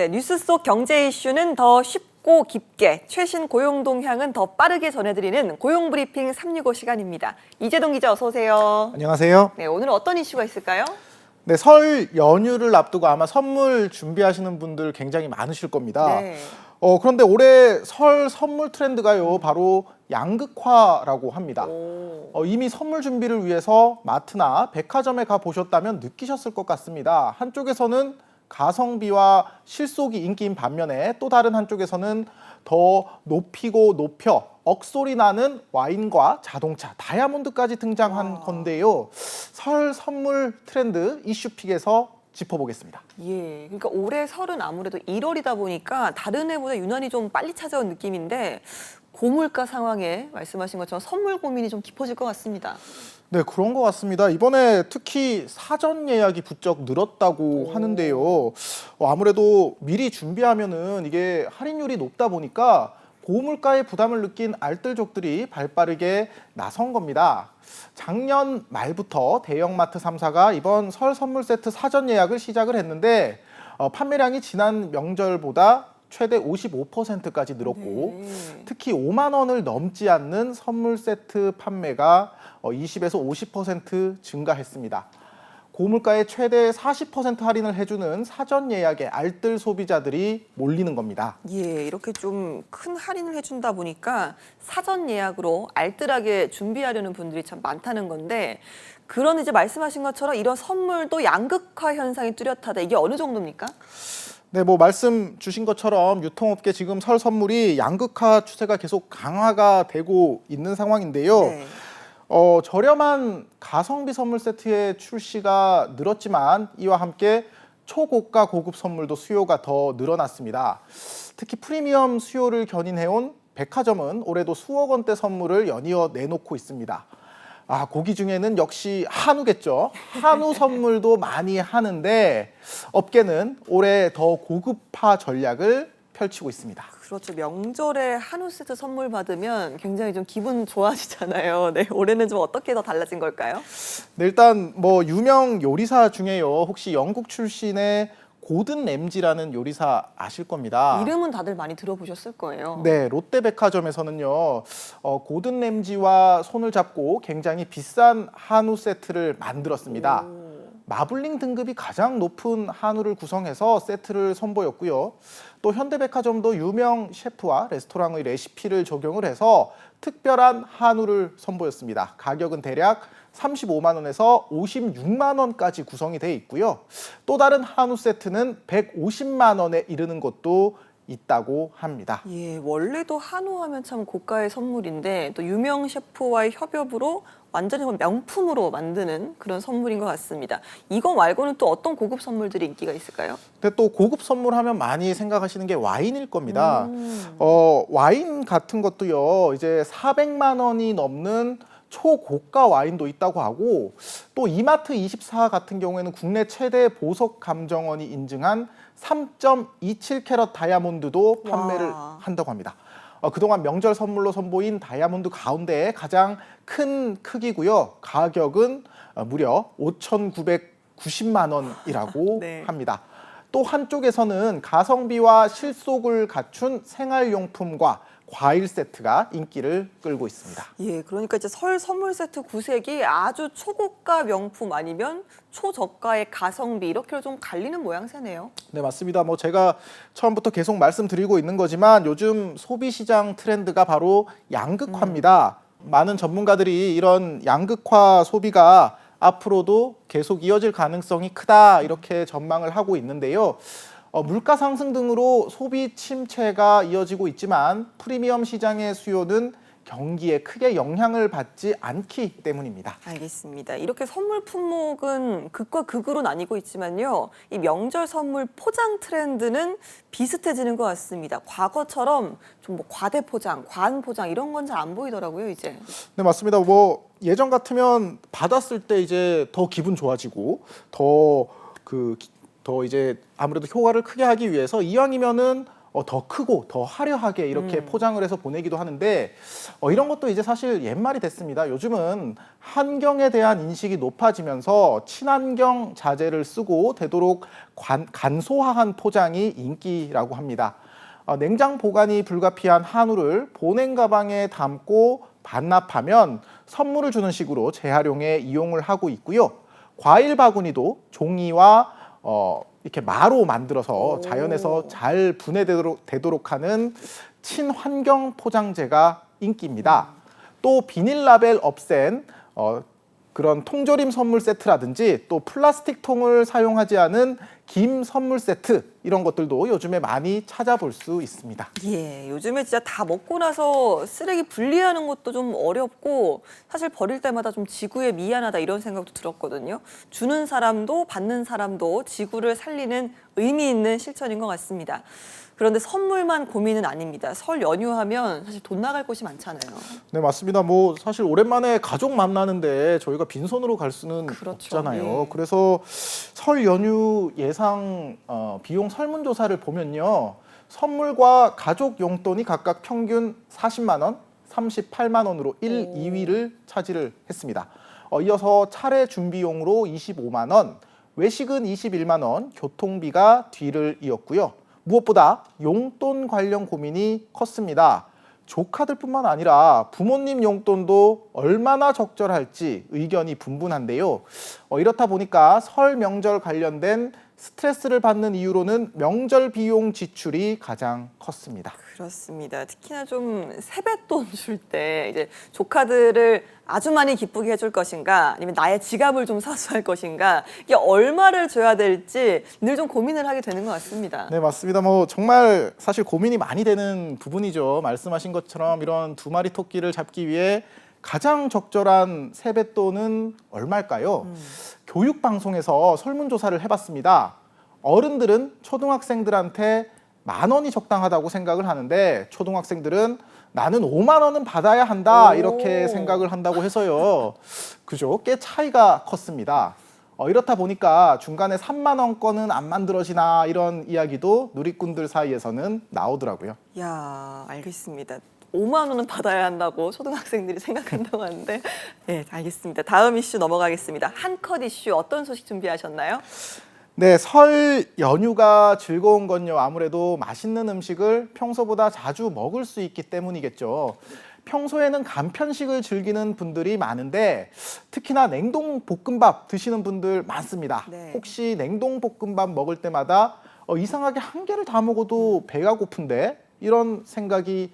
네, 뉴스 속 경제 이슈는 더 쉽고 깊게, 최신 고용 동향은 더 빠르게 전해드리는 고용 브리핑 365 시간입니다. 이재동 기자 어서 오세요. 안녕하세요. 네, 오늘 어떤 이슈가 있을까요? 네, 설 연휴를 앞두고 아마 선물 준비하시는 분들 굉장히 많으실 겁니다. 네. 그런데 올해 설 선물 트렌드가요, 바로 양극화라고 합니다. 이미 선물 준비를 위해서 마트나 백화점에 가 보셨다면 느끼셨을 것 같습니다. 한쪽에서는 가성비와 실속이 인기인 반면에 또 다른 한쪽에서는 더 높이고 높여 억소리 나는 와인과 자동차, 다이아몬드까지 등장한 건데요. 설 선물 트렌드 이슈픽에서 짚어보겠습니다. 예, 그러니까 올해 설은 아무래도 1월이다 보니까 다른 해보다 유난히 좀 빨리 찾아온 느낌인데 고물가 상황에 말씀하신 것처럼 선물 고민이 좀 깊어질 것 같습니다. 네, 그런 것 같습니다. 이번에 특히 사전 예약이 부쩍 늘었다고 하는데요. 아무래도 미리 준비하면은 이게 할인율이 높다 보니까 고물가의 부담을 느낀 알뜰족들이 발빠르게 나선 겁니다. 작년 말부터 대형마트 3사가 이번 설 선물 세트 사전 예약을 시작을 했는데 판매량이 지난 명절보다 최대 55%까지 늘었고 특히 5만 원을 넘지 않는 선물 세트 판매가 20에서 50% 증가했습니다. 고물가에 최대 40% 할인을 해주는 사전 예약에 알뜰 소비자들이 몰리는 겁니다. 예, 이렇게 좀 큰 할인을 해준다 보니까 사전 예약으로 알뜰하게 준비하려는 분들이 참 많다는 건데 그런 이제 말씀하신 것처럼 이런 선물도 양극화 현상이 뚜렷하다. 이게 어느 정도입니까? 네, 말씀 주신 것처럼 유통업계 지금 설 선물이 양극화 추세가 계속 강화가 되고 있는 상황인데요. 네. 저렴한 가성비 선물 세트의 출시가 늘었지만 이와 함께 초고가 고급 선물도 수요가 더 늘어났습니다. 특히 프리미엄 수요를 견인해온 백화점은 올해도 수억 원대 선물을 연이어 내놓고 있습니다. 고기 중에는 역시 한우겠죠. 한우 선물도 많이 하는데 업계는 올해 더 고급화 전략을 펼치고 있습니다. 그렇죠. 명절에 한우 세트 선물 받으면 굉장히 좀 기분 좋아지잖아요. 네, 올해는 좀 어떻게 더 달라진 걸까요? 네, 일단 유명 요리사 중에요. 혹시 영국 출신의 고든 램지라는 요리사 아실 겁니다. 이름은 다들 많이 들어보셨을 거예요. 네, 롯데백화점에서는요. 고든 램지와 손을 잡고 굉장히 비싼 한우 세트를 만들었습니다. 마블링 등급이 가장 높은 한우를 구성해서 세트를 선보였고요. 또 현대백화점도 유명 셰프와 레스토랑의 레시피를 적용을 해서 특별한 한우를 선보였습니다. 가격은 대략 35만 원에서 56만 원까지 구성이 돼 있고요. 또 다른 한우 세트는 150만 원에 이르는 것도 있다고 합니다. 예, 원래도 한우 하면 참 고가의 선물인데 또 유명 셰프와의 협업으로 완전히 명품으로 만드는 그런 선물인 것 같습니다. 이거 말고는 또 어떤 고급 선물들이 인기가 있을까요? 근데 또 고급 선물하면 많이 생각하시는 게 와인일 겁니다. 와인 같은 것도요. 이제 400만 원이 넘는 초고가 와인도 있다고 하고 또 이마트 24 같은 경우에는 국내 최대 보석 감정원이 인증한 3.27캐럿 다이아몬드도 판매를 한다고 합니다. 그동안 명절 선물로 선보인 다이아몬드 가운데 가장 큰 크기고요. 가격은 무려 5,990만 원이라고 네. 합니다. 또 한쪽에서는 가성비와 실속을 갖춘 생활용품과 과일 세트가 인기를 끌고 있습니다. 예, 그러니까 이제 설 선물 세트 구색이 아주 초고가 명품 아니면 초저가의 가성비 이렇게 좀 갈리는 모양새네요. 네, 맞습니다. 제가 처음부터 계속 말씀드리고 있는 거지만 요즘 소비 시장 트렌드가 바로 양극화입니다. 많은 전문가들이 이런 양극화 소비가 앞으로도 계속 이어질 가능성이 크다 이렇게 전망을 하고 있는데요. 물가 상승 등으로 소비 침체가 이어지고 있지만 프리미엄 시장의 수요는 경기에 크게 영향을 받지 않기 때문입니다. 알겠습니다. 이렇게 선물 품목은 극과 극으로 나뉘고 있지만요. 이 명절 선물 포장 트렌드는 비슷해지는 것 같습니다. 과거처럼 좀 과대 포장, 과한 포장 이런 건 잘 안 보이더라고요, 이제. 네, 맞습니다. 예전 같으면 받았을 때 이제 더 기분 좋아지고 더 이제 아무래도 효과를 크게 하기 위해서 이왕이면은 더 크고 더 화려하게 이렇게 포장을 해서 보내기도 하는데 이런 것도 이제 사실 옛말이 됐습니다. 요즘은 환경에 대한 인식이 높아지면서 친환경 자재를 쓰고 되도록 간소화한 포장이 인기라고 합니다. 냉장 보관이 불가피한 한우를 보냉 가방에 담고 반납하면 선물을 주는 식으로 재활용에 이용을 하고 있고요. 과일 바구니도 종이와 이렇게 마로 만들어서 자연에서 잘 분해되도록 하는 친환경 포장재가 인기입니다. 또 비닐 라벨 없앤 그런 통조림 선물 세트라든지 또 플라스틱 통을 사용하지 않은 김 선물 세트 이런 것들도 요즘에 많이 찾아볼 수 있습니다. 예, 요즘에 진짜 다 먹고 나서 쓰레기 분리하는 것도 좀 어렵고 사실 버릴 때마다 좀 지구에 미안하다 이런 생각도 들었거든요. 주는 사람도 받는 사람도 지구를 살리는 의미 있는 실천인 것 같습니다. 그런데 선물만 고민은 아닙니다. 설 연휴하면 사실 돈 나갈 곳이 많잖아요. 네, 맞습니다. 뭐 사실 오랜만에 가족 만나는데 저희가 빈손으로 갈 수는 그렇죠. 없잖아요. 예. 그래서 설 연휴 예상 비용 설문조사를 보면요. 선물과 가족 용돈이 각각 평균 40만 원, 38만 원으로 1, 2위를 차지를 했습니다. 이어서 차례 준비용으로 25만 원, 외식은 21만 원, 교통비가 뒤를 이었고요. 무엇보다 용돈 관련 고민이 컸습니다. 조카들뿐만 아니라 부모님 용돈도 얼마나 적절할지 의견이 분분한데요. 이렇다 보니까 설 명절 관련된 스트레스를 받는 이유로는 명절 비용 지출이 가장 컸습니다. 그렇습니다. 특히나 좀 세뱃돈 줄 때 이제 조카들을 아주 많이 기쁘게 해줄 것인가 아니면 나의 지갑을 좀 사수할 것인가 이게 얼마를 줘야 될지 늘 좀 고민을 하게 되는 것 같습니다. 네, 맞습니다. 뭐 정말 사실 고민이 많이 되는 부분이죠. 말씀하신 것처럼 이런 두 마리 토끼를 잡기 위해 가장 적절한 세뱃돈은 얼마일까요? 교육방송에서 설문조사를 해봤습니다. 어른들은 초등학생들한테 10,000원이 적당하다고 생각을 하는데 초등학생들은 나는 5만 원은 받아야 한다 이렇게 생각을 한다고 해서요. 그죠? 꽤 차이가 컸습니다. 이렇다 보니까 중간에 3만 원권은 안 만들어지나 이런 이야기도 누리꾼들 사이에서는 나오더라고요. 야, 알겠습니다. 5만 원은 받아야 한다고 초등학생들이 생각한다고 하는데 네, 알겠습니다. 다음 이슈 넘어가겠습니다. 한컷 이슈 어떤 소식 준비하셨나요? 네, 설 연휴가 즐거운 건요. 아무래도 맛있는 음식을 평소보다 자주 먹을 수 있기 때문이겠죠. 평소에는 간편식을 즐기는 분들이 많은데 특히나 냉동 볶음밥 드시는 분들 많습니다. 네. 혹시 냉동 볶음밥 먹을 때마다 이상하게 한 개를 다 먹어도 배가 고픈데 이런 생각이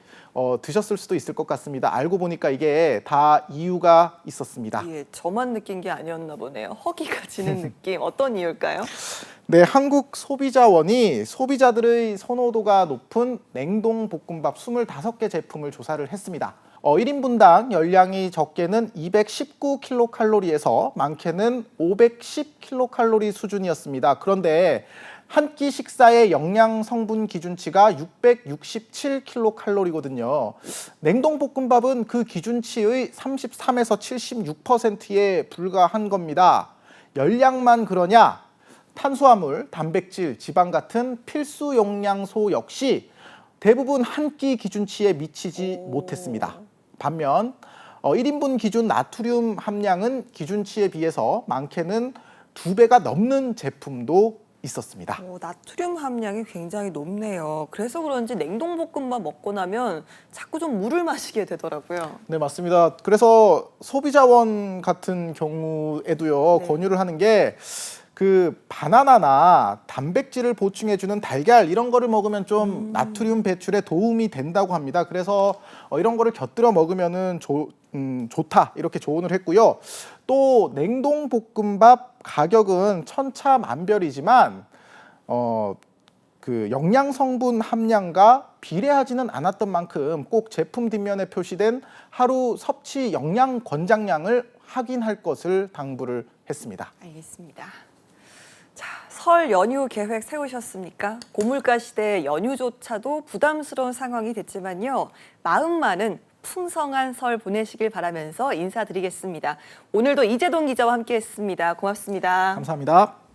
드셨을 수도 있을 것 같습니다. 알고 보니까 이게 다 이유가 있었습니다. 예, 저만 느낀 게 아니었나 보네요. 허기가 지는 느낌. 어떤 이유일까요? 네, 한국소비자원이 소비자들의 선호도가 높은 냉동 볶음밥 25개 제품을 조사를 했습니다. 1인분당 열량이 적게는 219kcal에서 많게는 510kcal 수준이었습니다. 그런데 한 끼 식사의 영양 성분 기준치가 667kcal거든요. 냉동 볶음밥은 그 기준치의 33에서 76%에 불과한 겁니다. 열량만 그러냐? 탄수화물, 단백질, 지방 같은 필수 영양소 역시 대부분 한 끼 기준치에 미치지 못했습니다. 반면 1인분 기준 나트륨 함량은 기준치에 비해서 많게는 2배가 넘는 제품도 있었습니다. 나트륨 함량이 굉장히 높네요. 그래서 그런지 냉동볶음밥 먹고 나면 자꾸 좀 물을 마시게 되더라고요. 네, 맞습니다. 그래서 소비자원 같은 경우에도요, 네. 권유를 하는 게 그 바나나나 단백질을 보충해주는 달걀 이런 거를 먹으면 좀 나트륨 배출에 도움이 된다고 합니다. 그래서 이런 거를 곁들여 먹으면은 좋다 이렇게 조언을 했고요. 또 냉동 볶음밥 가격은 천차만별이지만 그 영양 성분 함량과 비례하지는 않았던 만큼 꼭 제품 뒷면에 표시된 하루 섭취 영양 권장량을 확인할 것을 당부를 했습니다. 알겠습니다. 자, 설 연휴 계획 세우셨습니까? 고물가 시대 연휴조차도 부담스러운 상황이 됐지만요. 마음만은 풍성한 설 보내시길 바라면서 인사드리겠습니다. 오늘도 이재동 기자와 함께했습니다. 고맙습니다. 감사합니다.